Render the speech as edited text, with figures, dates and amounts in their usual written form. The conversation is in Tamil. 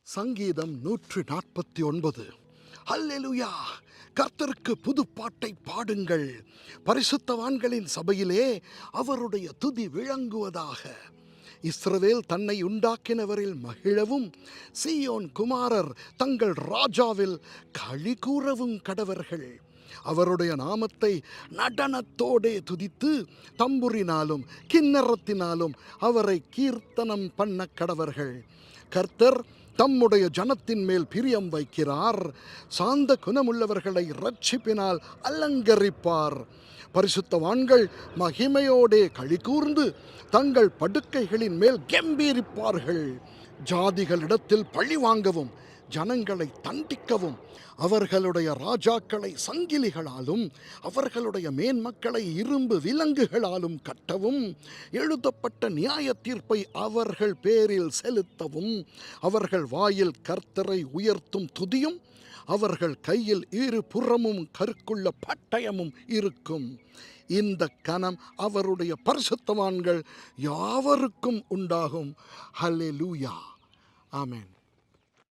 சங்கீதம் 149. அல்லேலூயா! கர்த்தருக்கு புதுப்பாட்டை பாடுங்கள். பரிசுத்தவான்களின் சபையிலே அவருடைய துதி விளங்குவதாக. இஸ்ரவேல் தன்னை உண்டாக்கினவரில் மகிழவும், சீயோன் குமாரர் தங்கள் ராஜாவில் களி கூறவும் கடவர்கள். அவருடைய நாமத்தை நடனத்தோடே துதித்து, தம்புரினாலும் கிண்ணறத்தினாலும் அவரை கீர்த்தனம் பண்ண கடவர்கள். கர்த்தர் தம்முடைய ஜனத்தின் மேல் பிரியம் வைக்கிறார். சாந்த குணமுள்ளவர்களை இரட்சிப்பினால் அலங்கரிப்பார். பரிசுத்தவான்கள் மகிமையோடே களி கூர்ந்து தங்கள் படுக்கைகளின் மேல் கெம்பீரிப்பார்கள். ஜாதிகளிடத்தில் பழி வாங்கவும், ஜனங்களை தண்டிக்கவும், அவர்களுடைய ராஜாக்களை சங்கிலிகளாலும் அவர்களுடைய மேன்மக்களை இரும்பு விலங்குகளாலும் கட்டவும், எழுதப்பட்ட நியாய தீர்ப்பை அவர்கள் பேரில் செலுத்தவும், அவர்கள் வாயில் கர்த்தரை உயர்த்தும் துதியும் அவர்கள் கையில் இருபுறமும் கருக்குள்ள பட்டயமும் இருக்கும். இந்த கனம் அவருடைய பரிசுத்தவான்கள் யாவருக்கும் உண்டாகும். ஹல்லேலூயா. ஆமென்.